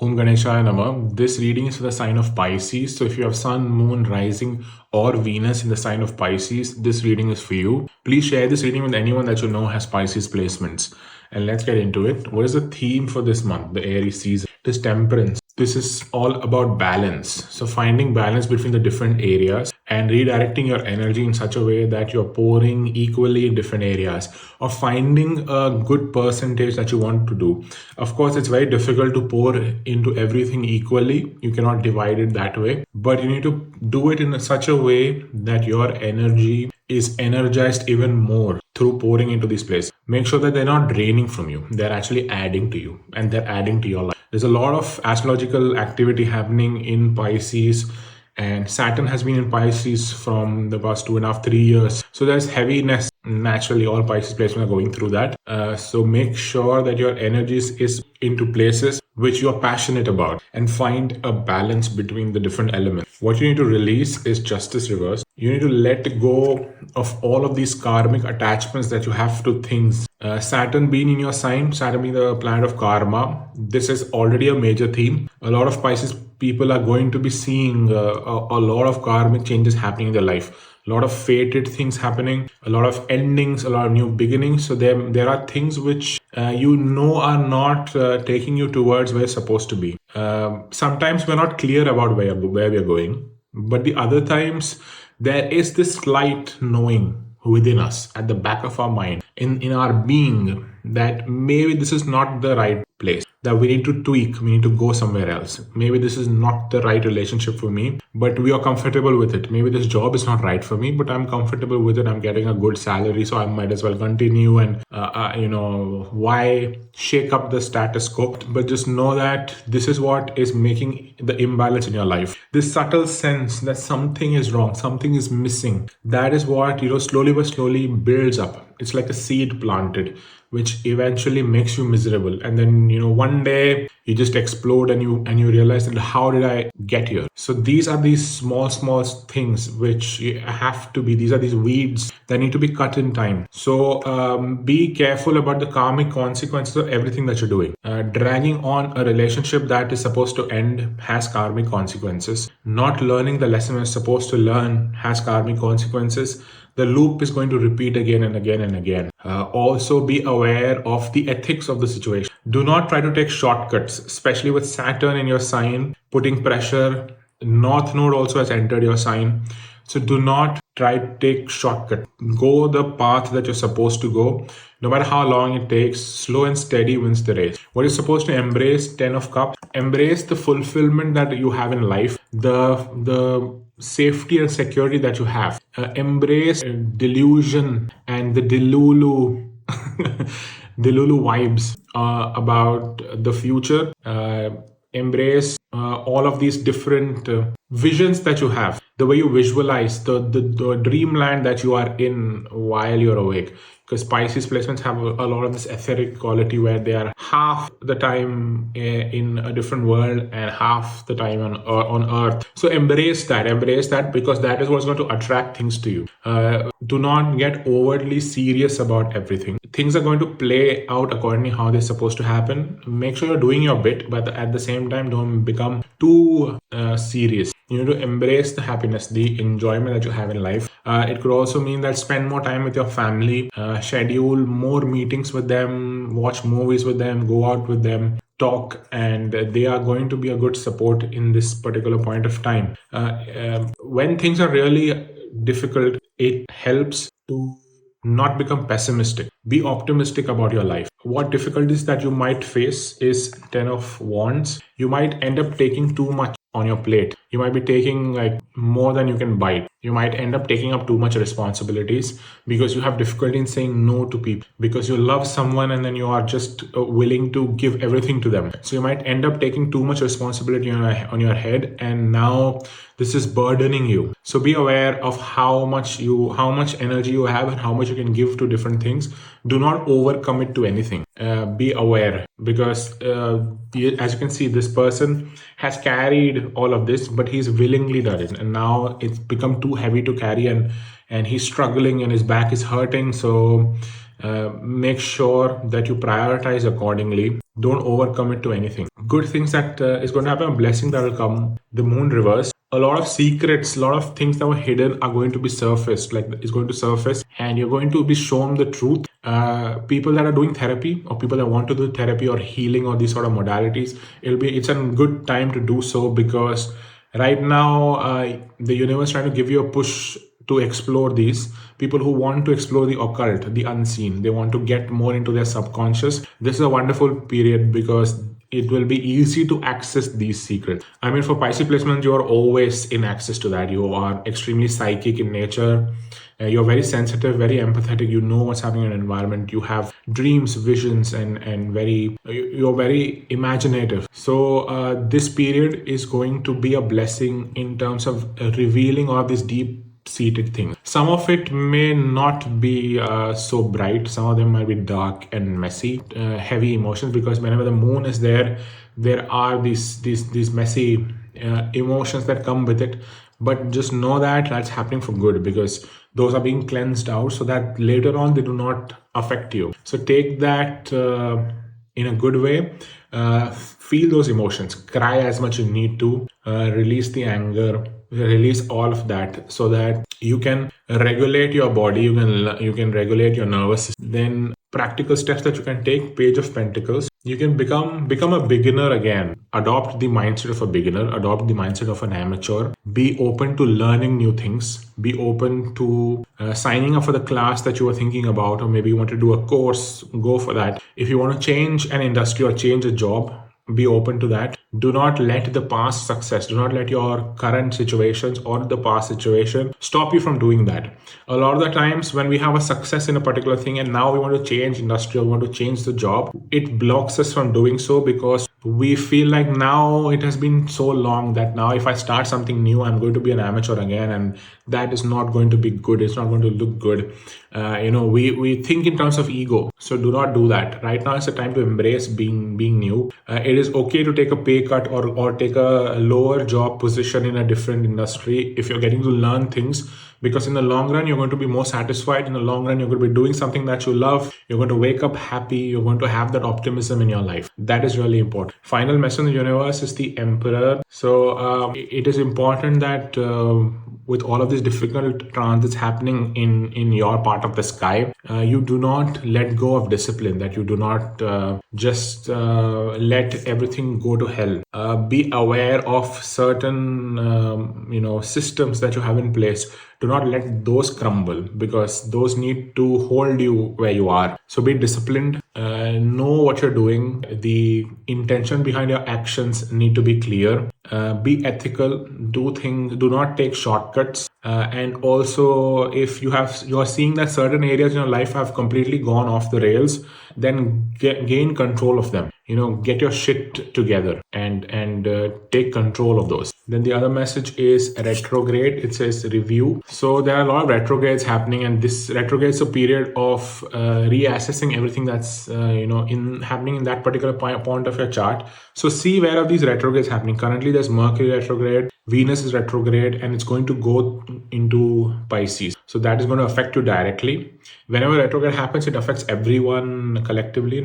Om Ganeshaya Namah. This reading is for the sign of Pisces. So if you have Sun, Moon, Rising or Venus in the sign of Pisces, this reading is for you. Please share this reading with anyone that you know has Pisces placements. And let's get into it. What is the theme for this month, the Aries season? It is temperance. This is all about balance. So finding balance between the different areas and redirecting your energy in such a way that you're pouring equally in different areas, or finding a good percentage that you want to do. Of course, it's very difficult to pour into everything equally. You cannot divide it that way, but you need to do it in such a way that your energy is energized even more through pouring into these places. Make sure that they're not draining from you. They're actually adding to you and they're adding to your life. There's a lot of astrological activity happening in Pisces, and Saturn has been in Pisces from the past 2.5, 3 years. So there's heaviness. Naturally, all Pisces placements are going through that. So make sure that your energies is into places which you're passionate about, and find a balance between the different elements. What you need to release is justice reverse. You need to let go of all of these karmic attachments that you have to things. Saturn being in your sign, Saturn being the planet of karma, this is already a major theme. A lot of Pisces people are going to be seeing a lot of karmic changes happening in their life. A lot of fated things happening, a lot of endings, a lot of new beginnings. So there are things which are not taking you towards where you're supposed to be. Sometimes we're not clear about where we're going, but the other times there is this slight knowing within us, at the back of our mind, in our being, that maybe this is not the right place, that we need to tweak, we need to go somewhere else. Maybe this is not the right relationship for me, but we are comfortable with it. Maybe this job is not right for me, but I'm comfortable with it. I'm getting a good salary, so I might as well continue. And why shake up the status quo? But just know that this is what is making the imbalance in your life. This subtle sense that something is wrong, something is missing, that is what slowly but slowly builds up. It's like a seed planted, which eventually makes you miserable. And then, one day you just explode and you realize that how did I get here? So these are these small things which have to be, these are these weeds that need to be cut in time. So be careful about the karmic consequences of everything that you're doing. Dragging on a relationship that is supposed to end has karmic consequences. Not learning the lesson you're supposed to learn has karmic consequences. The loop is going to repeat again and again and again. Also be aware of the ethics of the situation. Do not try to take shortcuts, especially with Saturn in your sign, putting pressure. North Node also has entered your sign. So do not try to take shortcut. Go the path that you're supposed to go. No matter how long it takes, slow and steady wins the race. What you're supposed to embrace, 10 of Cups, embrace the fulfillment that you have in life, the safety and security that you have. Embrace delusion and the Delulu vibes about the future. Embrace all of these different visions that you have, the way you visualize the dreamland that you are in while you're awake. Because Pisces placements have a lot of this etheric quality where they are half the time in a different world and half the time on Earth. So embrace that, because that is what's going to attract things to you. Do not get overtly serious about everything. Things are going to play out according to how they're supposed to happen. Make sure you're doing your bit, but at the same time, don't become too serious. You need to embrace the happiness, the enjoyment that you have in life. It could also mean that spend more time with your family, schedule more meetings with them, watch movies with them, go out with them, talk, and they are going to be a good support in this particular point of time. When things are really difficult, it helps to not become pessimistic. Be optimistic about your life. What difficulties that you might face is 10 of Wands. You might end up taking too much on your plate. You might be taking more than you can bite. You might end up taking up too much responsibilities because you have difficulty in saying no to people, because you love someone and then you are just willing to give everything to them. So you might end up taking too much responsibility on your head, and now this is burdening you. So be aware of how much energy you have and how much you can give to different things. Do not overcommit to anything. Be aware, because as you can see, this person has carried all of this, but he's willingly done it, and now it's become too heavy to carry, and he's struggling and his back is hurting. So make sure that you prioritize accordingly. Don't overcommit to anything. Good things that is going to happen, a blessing that will come. The moon reverse. A lot of secrets, a lot of things that were hidden are going to be surfaced, like is going to surface, and you're going to be shown the truth. People that are doing therapy, or people that want to do therapy or healing or these sort of modalities, it's a good time to do so, because right now the universe is trying to give you a push to explore these. People who want to explore the occult, the unseen, they want to get more into their subconscious. This is a wonderful period because it will be easy to access these secrets. I mean, for Pisces placements, you are always in access to that. You are extremely psychic in nature. You're very sensitive, very empathetic. You know what's happening in the environment. You have dreams, visions, and you're very imaginative. So this period is going to be a blessing in terms of revealing all these deep seated things. Some of it may not be so bright. Some of them might be dark and messy, heavy emotions, because whenever the moon is there, there are these messy emotions that come with it. But just know that that's happening for good, because those are being cleansed out so that later on they do not affect you. So take that in a good way. Feel those emotions, cry as much as you need to, release the anger, release all of that, so that you can regulate your body, you can regulate your nervous system. Then practical steps that you can take: Page of Pentacles. You can become a beginner again. Adopt the mindset of a beginner, adopt the mindset of an amateur. Be open to learning new things. Be open to signing up for the class that you were thinking about, or maybe you want to do a course, go for that. If you want to change an industry or change a job, be open to that. Do not let the past success, do not let your current situations or the past situation stop you from doing that. A lot of the times when we have a success in a particular thing and now we want to change industry or want to change the job, it blocks us from doing so, because we feel like now it has been so long that now if I start something new, I'm going to be an amateur again, and that is not going to be good. It's not going to look good. We think in terms of ego, so do not do that. Right now is the time to embrace being new. It is okay to take a pay cut or take a lower job position in a different industry if you're getting to learn things, because in the long run you're going to be more satisfied. In the long run, you're going to be doing something that you love. You're going to wake up happy. You're going to have that optimism in your life. That is really important. Final message in the universe is the Emperor. So it is important that with all of these difficult transits happening in your part of the sky, you do not let go of discipline, that you do not just let everything go to hell. Be aware of certain systems that you have in place. Do not let those crumble, because those need to hold you where you are. So be disciplined, know what you're doing. The intention behind your actions need to be clear. Be ethical, do not take shortcuts. And also, if you are seeing that certain areas in your life have completely gone off the rails, then gain control of them. Get your shit together and take control of those. Then the other message is retrograde. It says review. So there are a lot of retrogrades happening, and this retrograde is a period of reassessing everything that's happening in that particular point of your chart. So see where are these retrogrades happening. Currently there's Mercury retrograde, Venus is retrograde, and it's going to go into Pisces. So that is going to affect you directly. Whenever retrograde happens, it affects everyone collectively,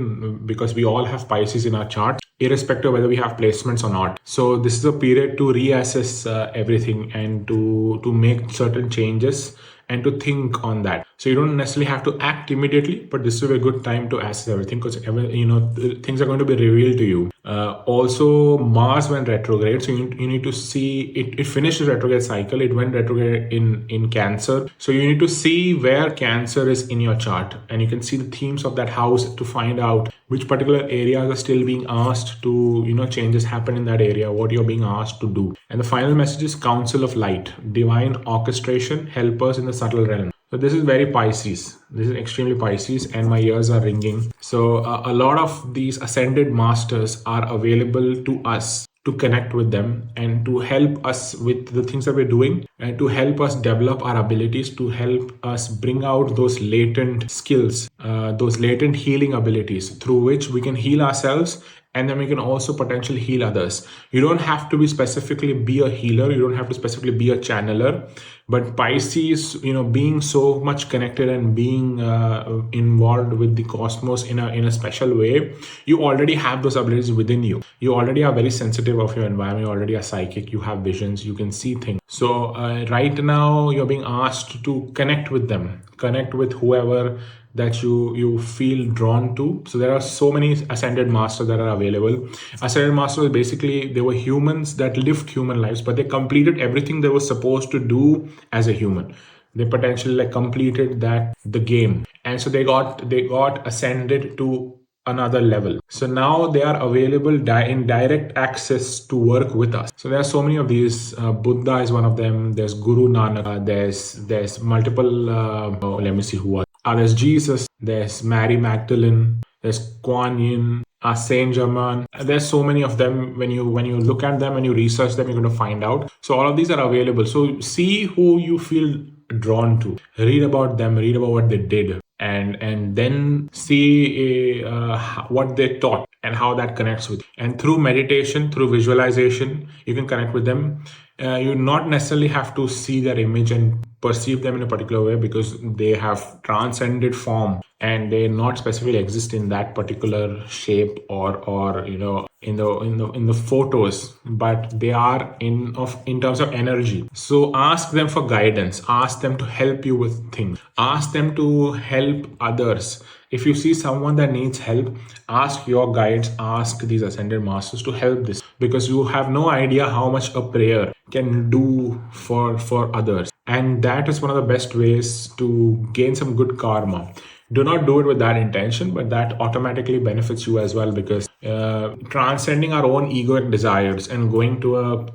because we all have Pisces in our chart, irrespective of whether we have placements or not. So this is a period to reassess everything and to make certain changes and to think on that. So you don't necessarily have to act immediately, but this is a good time to assess everything, because things are going to be revealed to you. Also, Mars went retrograde, so you need to see it finished the retrograde cycle. It went retrograde in Cancer, so you need to see where Cancer is in your chart, and you can see the themes of that house to find out which particular areas are still being asked to changes happen in that area, what you're being asked to do. And the final message is Council of Light, divine orchestration, help us in the subtle realm. So this is very Pisces. This is extremely Pisces, and my ears are ringing. So a lot of these ascended masters are available to us to connect with them and to help us with the things that we're doing, and to help us develop our abilities, to help us bring out those latent skills, those latent healing abilities through which we can heal ourselves and then we can also potentially heal others. You don't have to be specifically be a healer, you don't have to specifically be a channeler, but Pisces, being so much connected and being involved with the cosmos in a special way, you already have those abilities within you. You already are very sensitive of your environment, you already are psychic, you have visions, you can see things. So right now you're being asked to connect with them, connect with whoever that you feel drawn to. So there are so many ascended masters that are available. Ascended masters, basically they were humans that lived human lives, but they completed everything they were supposed to do as a human. They potentially like completed the game, and so they got ascended to another level. So now they are available in direct access to work with us. So there are so many of these. Buddha is one of them. There's Guru Nanak. There's multiple. Let me see who are. There's Jesus. There's Mary Magdalene. There's Kuan Yin. Saint Germain. There's so many of them. When you look at them, when you research them, you're going to find out. So all of these are available. So see who you feel drawn to. Read about them. Read about what they did, and then see what they taught and how that connects with you. And through meditation, through visualization, you can connect with them. You not necessarily have to see their image and perceive them in a particular way, because they have transcended form and they not specifically exist in that particular shape or in the photos, but they are in terms of energy. So ask them for guidance, ask them to help you with things, ask them to help others. If you see someone that needs help, ask your guides, ask these ascended masters to help this, because you have no idea how much a prayer can do for others. And that is one of the best ways to gain some good karma. Do not do it with that intention, but that automatically benefits you as well, because transcending our own egoic desires and going to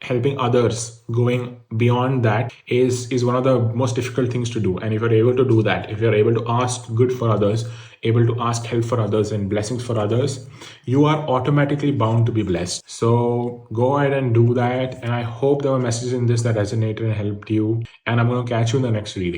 helping others, going beyond that is one of the most difficult things to do. And if you're able to do that, if you're able to ask good for others, able to ask help for others and blessings for others, you are automatically bound to be blessed. So go ahead and do that. And I hope there were messages in this that resonated and helped you. And I'm going to catch you in the next reading.